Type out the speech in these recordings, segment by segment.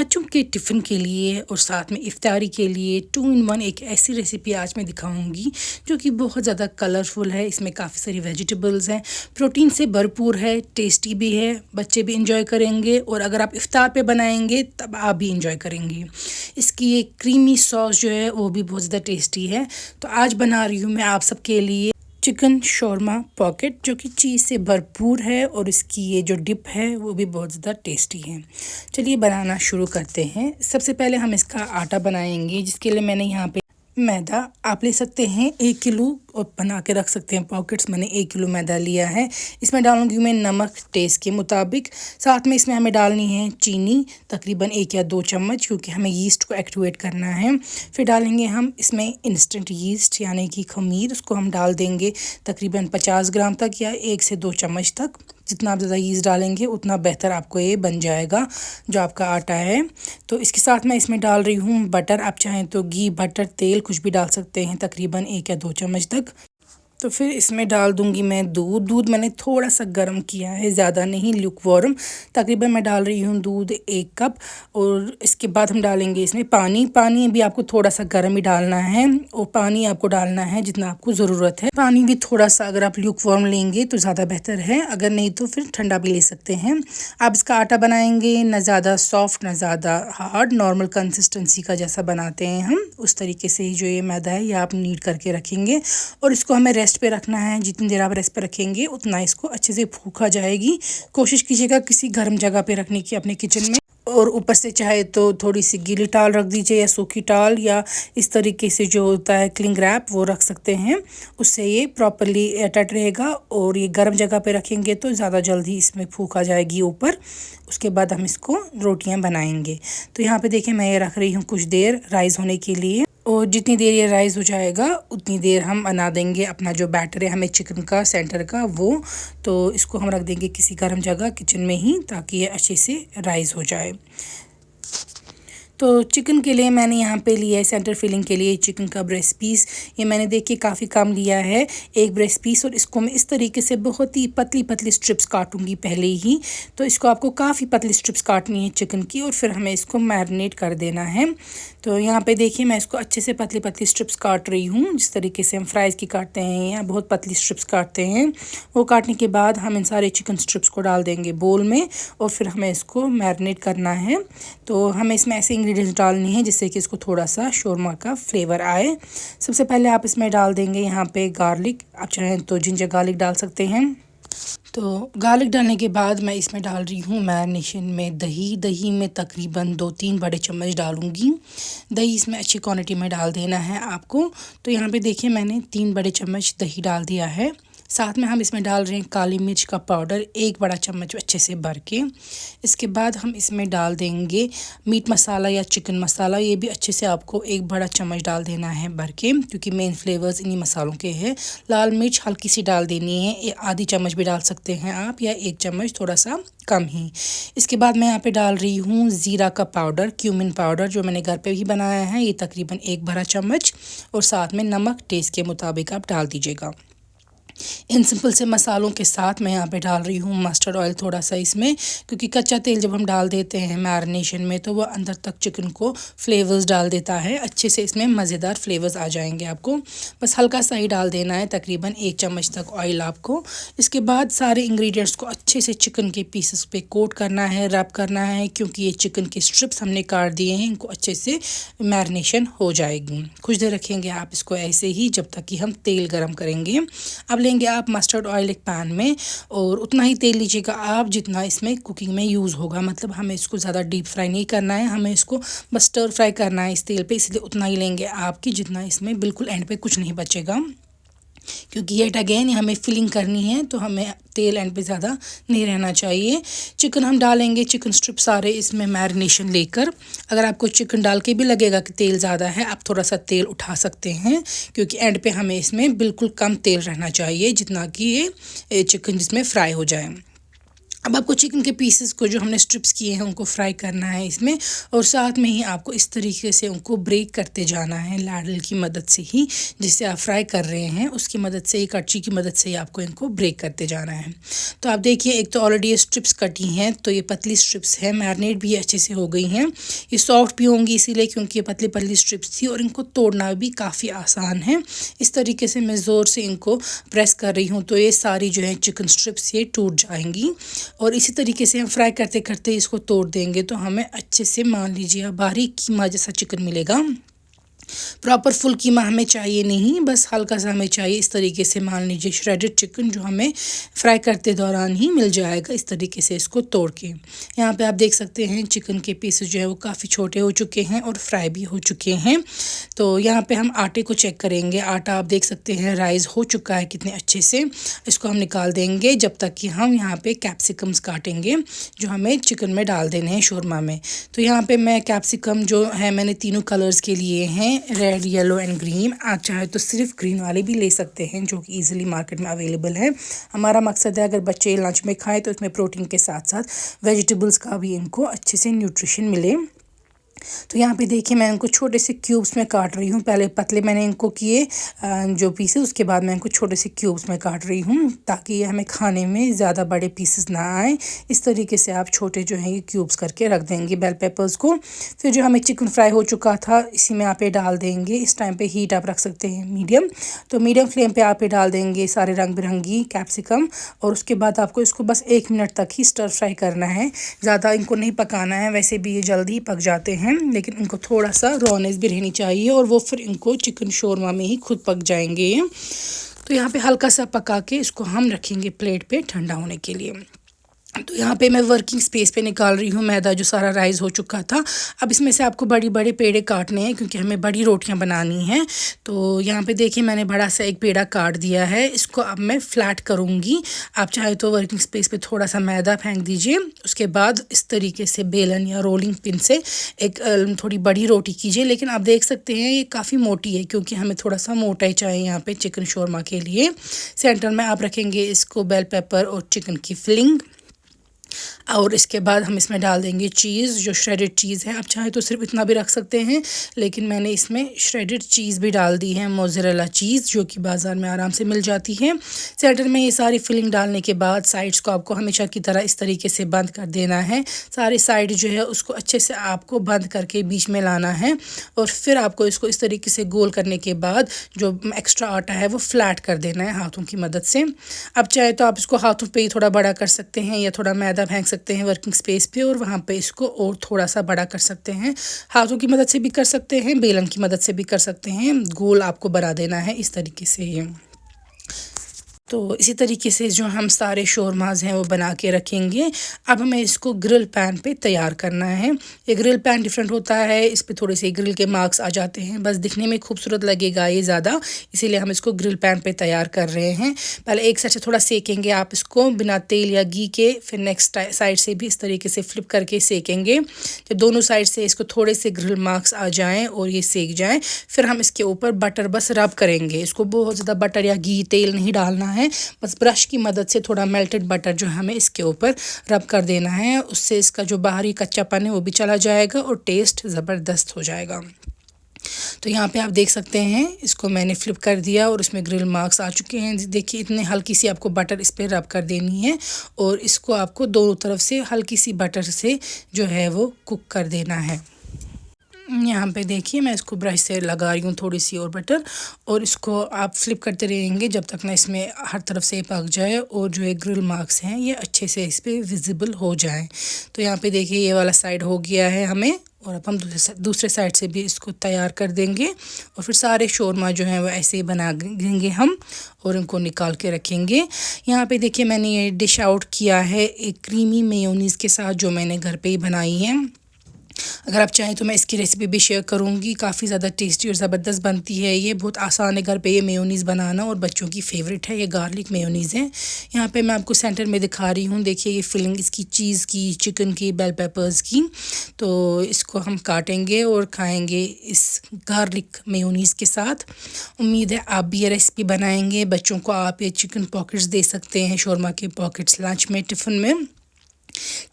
बच्चों के टिफ़िन के लिए और साथ में इफ्तारी के लिए 2 इन 1 एक ऐसी रेसिपी आज मैं दिखाऊंगी जो कि बहुत ज़्यादा कलरफुल है। इसमें काफ़ी सारी वेजिटेबल्स हैं, प्रोटीन से भरपूर है, टेस्टी भी है, बच्चे भी इंजॉय करेंगे और अगर आप इफ्तार पे बनाएंगे तब आप भी इंजॉय करेंगे। इसकी एक क्रीमी सॉस जो है वो भी बहुत ज़्यादा टेस्टी है। तो आज बना रही हूँ मैं आप सबके लिए चिकन शौरमा पॉकेट जो कि चीज़ से भरपूर है और इसकी ये जो डिप है वो भी बहुत ज़्यादा टेस्टी है। चलिए बनाना शुरू करते हैं। सबसे पहले हम इसका आटा बनाएंगे, जिसके लिए मैंने यहाँ पे मैदा आप ले सकते हैं 1 किलो और बना के रख सकते हैं पॉकेट्स। मैंने 1 किलो मैदा लिया है। इसमें डालूंगी मैं नमक टेस्ट के मुताबिक, साथ में इसमें हमें डालनी है चीनी तकरीबन 1 या 2 चम्मच, क्योंकि हमें यीस्ट को एक्टिवेट करना है। फिर डालेंगे हम इसमें इंस्टेंट यीस्ट यानी कि खमीर, उसको हम डाल देंगे तकरीबन 50 ग्राम तक या 1 से 2 चम्मच तक। जितना आप ज़्यादा यीस्ट डालेंगे उतना बेहतर आपको ये बन जाएगा जो आपका आटा है। तो इसके साथ मैं इसमें डाल रही हूँ बटर, आप चाहें तो घी बटर तेल कुछ भी डाल सकते हैं, तकरीबन 1 या 2 चम्मच तक। तो फिर इसमें डाल दूंगी मैं दूध मैंने थोड़ा सा गर्म किया है, ज़्यादा नहीं, ल्यूकवार्म। तकरीबन मैं डाल रही हूँ दूध 1 कप। और इसके बाद हम डालेंगे इसमें पानी भी आपको थोड़ा सा गर्म ही डालना है और पानी आपको डालना है जितना आपको ज़रूरत है। पानी भी थोड़ा सा अगर आप ल्यूकवार्म लेंगे तो ज़्यादा बेहतर है, अगर नहीं तो फिर ठंडा भी ले सकते हैं। आप इसका आटा बनाएंगे ना ज़्यादा सॉफ्ट ना ज़्यादा हार्ड, नॉर्मल कंसिस्टेंसी का जैसा बनाते हैं हम उस तरीके से ही जो ये मैदा है ये आप नीड करके रखेंगे। और इसको हमें रेस्ट पे रखना है। जितनी देर आप रेस्ट पे रखेंगे उतना इसको अच्छे से फूका जाएगी। कोशिश कीजिएगा किसी गर्म जगह पे रखने की अपने किचन में, और ऊपर से चाहे तो थोड़ी सी गीली टाल रख दीजिए या सूखी टाल, या इस तरीके से जो होता है क्लिंग रैप वो रख सकते हैं। उससे ये प्रॉपरली एयरटाइट रहेगा। और ये गर्म जगह पे रखेंगे तो ज़्यादा जल्दी इसमें फूक आ जाएगी ऊपर। उसके बाद हम इसको रोटियां बनाएंगे। तो यहाँ पे देखिए मैं ये रख रही हूँ कुछ देर राइस होने के लिए, और जितनी देर ये राइस हो जाएगा उतनी देर हम बना देंगे अपना जो बैटर है हमें चिकन का सेंटर का वो। तो इसको हम रख देंगे किसी गर्म जगह किचन में ही, ताकि ये अच्छे से राइस हो जाए। तो चिकन के लिए मैंने यहाँ पे लिया है सेंटर फिलिंग के लिए चिकन का ब्रेस्ट पीस। ये मैंने देखिए काफ़ी कम लिया है, 1 ब्रेस्ट पीस। और इसको मैं इस तरीके से बहुत ही पतली पतली स्ट्रिप्स काटूंगी पहले ही। तो इसको आपको काफ़ी पतली स्ट्रिप्स काटनी है चिकन की, और फिर हमें इसको मैरिनेट कर देना है। तो यहाँ पे देखिए मैं इसको अच्छे से पतली पतली स्ट्रिप्स काट रही हूँ, जिस तरीके से हम फ्राइज़ की काटते हैं या बहुत पतली स्ट्रिप्स काटते हैं। वो काटने के बाद हम इन सारे चिकन स्ट्रिप्स को डाल देंगे बोल में, और फिर हमें इसको मैरिनेट करना है। तो हमें इसमें ऐसे इंग्रेडिएंट्स डालनी है जिससे कि इसको थोड़ा सा शौरमा का फ्लेवर आए। सबसे पहले आप इसमें डाल देंगे यहाँ पे गार्लिक, आप चाहें तो जिंजर गार्लिक डाल सकते हैं। तो गार्लिक डालने के बाद मैं इसमें डाल रही हूँ मैरिनेशन में दही में तकरीबन 2-3 बड़े चम्मच डालूँगी। दही इसमें अच्छी क्वांटिटी में डाल देना है आपको। तो यहाँ पे देखिए मैंने 3 बड़े चम्मच दही डाल दिया है। साथ में हम इसमें डाल रहे हैं काली मिर्च का पाउडर 1 बड़ा चम्मच अच्छे से भर के। इसके बाद हम इसमें डाल देंगे मीट मसाला या चिकन मसाला, ये भी अच्छे से आपको 1 बड़ा चम्मच डाल देना है भर के, क्योंकि मेन फ्लेवर्स इन्हीं मसालों के हैं। लाल मिर्च हल्की सी डाल देनी है, आधी चम्मच भी डाल सकते हैं आप, या 1 चम्मच थोड़ा सा कम ही। इसके बाद मैं यहाँ पे डाल रही हूँ ज़ीरा का पाउडर, क्यूमिन पाउडर जो मैंने घर पे ही बनाया है, ये तकरीबन 1 बड़ा चम्मच। और साथ में नमक टेस्ट के मुताबिक आप डाल दीजिएगा। इन सिंपल से मसालों के साथ मैं यहाँ पे डाल रही हूँ मस्टर्ड ऑयल थोड़ा सा इसमें, क्योंकि कच्चा तेल जब हम डाल देते हैं मैरिनेशन में तो वो अंदर तक चिकन को फ्लेवर्स डाल देता है, अच्छे से इसमें मज़ेदार फ्लेवर्स आ जाएंगे आपको। बस हल्का सा ही डाल देना है, तकरीबन 1 चम्मच तक ऑयल आपको। इसके बाद सारे इंग्रेडिएंट्स को अच्छे से चिकन के पीसेस पे कोट करना है, रैप करना है, क्योंकि ये चिकन के स्ट्रिप्स हमने काट दिए हैं, इनको अच्छे से मैरिनेशन हो जाएगी। कुछ देर रखेंगे आप इसको ऐसे ही जब तक कि हम तेल गर्म करेंगे। अब लेंगे आप मस्टर्ड ऑयल एक पैन में, और उतना ही तेल लीजिएगा आप जितना इसमें कुकिंग में यूज़ होगा। मतलब हमें इसको ज़्यादा डीप फ्राई नहीं करना है, हमें इसको बस स्टर फ्राई करना है इस तेल पे, इसलिए उतना ही लेंगे आपकी जितना इसमें बिल्कुल एंड पे कुछ नहीं बचेगा। क्योंकि येट अगेन हमें फिलिंग करनी है तो हमें तेल एंड पे ज़्यादा नहीं रहना चाहिए। चिकन हम डालेंगे, चिकन स्ट्रिप सारे इसमें मैरिनेशन लेकर। अगर आपको चिकन डाल के भी लगेगा कि तेल ज़्यादा है, आप थोड़ा सा तेल उठा सकते हैं, क्योंकि एंड पे हमें इसमें बिल्कुल कम तेल रहना चाहिए जितना कि ये चिकन जिसमें फ्राई हो जाए। अब आपको चिकन के पीसेस को जो हमने स्ट्रिप्स किए हैं उनको फ्राई करना है इसमें, और साथ में ही आपको इस तरीके से उनको ब्रेक करते जाना है लाडल की मदद से ही, जिससे आप फ्राई कर रहे हैं उसकी मदद से, कड़छी की मदद से ही आपको इनको ब्रेक करते जाना है। तो आप देखिए, एक तो ऑलरेडी ये स्ट्रिप्स कटी हैं, तो ये पतली स्ट्रिप्स है, मैरिनेट भी अच्छे से हो गई हैं। ये सॉफ्ट भी होंगी इसीलिए क्योंकि ये पतली पतली स्ट्रिप्स थी, और इनको तोड़ना भी काफ़ी आसान है। इस तरीके से मैं ज़ोर से इनको प्रेस कर रही हूँ तो ये सारी जो है चिकन स्ट्रिप्स ये टूट जाएंगी। और इसी तरीके से हम फ्राई करते करते इसको तोड़ देंगे तो हमें अच्छे से, मान लीजिए, बारीक कीमा जैसा चिकन मिलेगा। प्रॉपर फुल कीमा हमें चाहिए नहीं, बस हल्का सा हमें चाहिए इस तरीके से, मान लीजिए श्रेडेड चिकन जो हमें फ्राई करते दौरान ही मिल जाएगा। इस तरीके से इसको तोड़ के यहाँ पे आप देख सकते हैं चिकन के पीसेस जो है वो काफ़ी छोटे हो चुके हैं और फ्राई भी हो चुके हैं। तो यहाँ पे हम आटे को चेक करेंगे। आटा आप देख सकते हैं राइस हो चुका है कितने अच्छे से। इसको हम निकाल देंगे जब तक कि हम यहाँ पे कैप्सिकम्स काटेंगे जो हमें चिकन में डाल देने हैं शोरमा में। तो यहाँ पे मैं कैप्सिकम जो है मैंने तीनों कलर्स के लिए हैं, रेड, येलो एंड ग्रीन। आप चाहे तो सिर्फ ग्रीन वाले भी ले सकते हैं जो कि ईजिली मार्केट में अवेलेबल है। हमारा मकसद है अगर बच्चे लंच में खाएं तो इसमें प्रोटीन के साथ साथ वेजिटेबल्स का भी इनको अच्छे से न्यूट्रिशन मिले। तो यहाँ पे देखिए मैं इनको छोटे से क्यूब्स में काट रही हूँ। पहले पतले मैंने इनको किए जो पीसेस, उसके बाद मैं इनको छोटे से क्यूब्स में काट रही हूँ ताकि ये हमें खाने में ज़्यादा बड़े पीसेस ना आए। इस तरीके से आप छोटे जो हैं ये क्यूब्स करके रख देंगे बेल पेपर्स को। फिर जो हमें चिकन फ्राई हो चुका था इसी में आप ये डाल देंगे। इस टाइम पर हीट आप रख सकते हैं मीडियम, तो मीडियम फ्लेम पर आप ये डाल देंगे सारे रंग बिरंगी कैप्सिकम, और उसके बाद आपको इसको बस 1 मिनट तक ही स्टर फ्राई करना है। ज़्यादा इनको नहीं पकाना है, वैसे भी ये जल्दी पक जाते हैं, लेकिन इनको थोड़ा सा रॉनेस भी रहनी चाहिए और वो फिर इनको चिकन शोरमा में ही खुद पक जाएंगे। तो यहाँ पे हल्का सा पका के इसको हम रखेंगे प्लेट पे ठंडा होने के लिए। तो यहाँ पे मैं वर्किंग स्पेस पे निकाल रही हूँ मैदा जो सारा राइस हो चुका था। अब इसमें से आपको बड़ी बड़े पेड़े काटने हैं क्योंकि हमें बड़ी रोटियाँ बनानी हैं। तो यहाँ पे देखिए मैंने बड़ा सा एक पेड़ा काट दिया है। इसको अब मैं फ्लैट करूँगी। आप चाहे तो वर्किंग स्पेस पे थोड़ा सा मैदा फेंक दीजिए, उसके बाद इस तरीके से बेलन या रोलिंग पिन से एक थोड़ी बड़ी रोटी कीजिए। लेकिन आप देख सकते हैं ये काफ़ी मोटी है क्योंकि हमें थोड़ा सा मोटा ही चाहिए यहाँ पे चिकन शोरमा के लिए। सेंटर में आप रखेंगे इसको बेल पेपर और चिकन की फिलिंग, और इसके बाद हम इसमें डाल देंगे चीज़, जो श्रेडेड चीज़ है। आप चाहे तो सिर्फ इतना भी रख सकते हैं, लेकिन मैंने इसमें श्रेडेड चीज़ भी डाल दी है, मोज़रेला चीज़, जो कि बाज़ार में आराम से मिल जाती है। सेंटर में ये सारी फिलिंग डालने के बाद साइड्स को आपको हमेशा की तरह इस तरीके से बंद कर देना है। सारी साइड जो है उसको अच्छे से आपको बंद करके बीच में लाना है, और फिर आपको इसको इस तरीके से गोल करने के बाद जो एक्स्ट्रा आटा है वो फ्लैट कर देना है हाथों की मदद से। अब चाहे तो आप इसको हाथों पे ही थोड़ा बड़ा कर सकते हैं या थोड़ा मैदा फेंक सकते हैं वर्किंग स्पेस पे, और वहाँ पे इसको और थोड़ा सा बड़ा कर सकते हैं। हाथों की मदद से भी कर सकते हैं, बेलन की मदद से भी कर सकते हैं। गोल आपको बना देना है इस तरीके से ये। तो इसी तरीके से जो हम सारे शोरमाज हैं वो बना के रखेंगे। अब हमें इसको ग्रिल पैन पे तैयार करना है। ये ग्रिल पैन डिफरेंट होता है, इस पे थोड़े से ग्रिल के मार्क्स आ जाते हैं, बस दिखने में खूबसूरत लगेगा ये ज़्यादा, इसीलिए हम इसको ग्रिल पैन पे तैयार कर रहे हैं। पहले एक साइड से थोड़ा सेकेंगे आप इसको बिना तेल या घी के, फिर नेक्स्ट साइड से भी इस तरीके से फ्लिप करके सेकेंगे। जब दोनों साइड से इसको थोड़े से ग्रिल मार्क्स आ जाएँ और ये सेक जाएँ, फिर हम इसके ऊपर बटर बस रब करेंगे। इसको बहुत ज़्यादा बटर या घी तेल नहीं डालना है, बस ब्रश की मदद से थोड़ा मेल्टेड बटर जो हमें इसके ऊपर रब कर देना है। उससे इसका जो बाहरी कच्चापन है वो भी चला जाएगा और टेस्ट ज़बरदस्त हो जाएगा। तो यहाँ पे आप देख सकते हैं इसको मैंने फ्लिप कर दिया और इसमें ग्रिल मार्क्स आ चुके हैं। देखिए इतने हल्की सी आपको बटर इस पर रब कर देनी है, और इसको आपको दोनों तरफ से हल्की सी बटर से जो है वो कुक कर देना है। यहाँ पे देखिए मैं इसको ब्रश से लगा रही हूँ थोड़ी सी और बटर, और इसको आप फ्लिप करते रहेंगे जब तक ना इसमें हर तरफ से पक जाए और जो है ग्रिल मार्क्स हैं ये अच्छे से इस पर विजिबल हो जाएं। तो यहाँ पे देखिए ये वाला साइड हो गया है हमें, और अब हम दूसरे साइड से भी इसको तैयार कर देंगे, और फिर सारे शोरमा जो हैं वो ऐसे ही बना देंगे हम और इनको निकाल के रखेंगे। यहाँ पे देखिए मैंने ये डिश आउट किया है एक क्रीमी मेयोनीज़ के साथ जो मैंने घर पे ही बनाई है। अगर आप चाहें तो मैं इसकी रेसिपी भी शेयर करूँगी, काफ़ी ज़्यादा टेस्टी और ज़बरदस्त बनती है। ये बहुत आसान है घर पे ये मेयोनीज़ बनाना, और बच्चों की फेवरेट है। ये गार्लिक मेयोनीज़ है। यहाँ पे मैं आपको सेंटर में दिखा रही हूँ, देखिए ये फिलिंग इसकी चीज़ की, चिकन की, बेल पेपर्स की। तो इसको हम काटेंगे और खाएँगे इस गार्लिक मेयोनीज़ के साथ। उम्मीद है आप भी ये रेसिपी बनाएँगे। बच्चों को आप ये चिकन पॉकेट्स दे सकते हैं, शोरमा के पॉकेट्स लंच में, टिफ़िन में।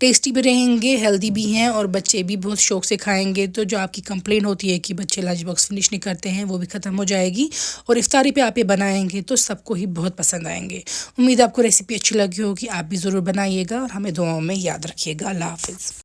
टेस्टी भी रहेंगे, हेल्दी भी हैं और बच्चे भी बहुत शौक से खाएंगे। तो जो आपकी कंप्लेन होती है कि बच्चे लंच बॉक्स फिनिश नहीं करते हैं, वो भी ख़त्म हो जाएगी और इफ्तारी पे आप ये बनाएंगे तो सबको ही बहुत पसंद आएंगे। उम्मीद आपको रेसिपी अच्छी लगी होगी, आप भी ज़रूर बनाइएगा और हमें दुआओं में याद रखिएगा। अल्लाह हाफ़िज़।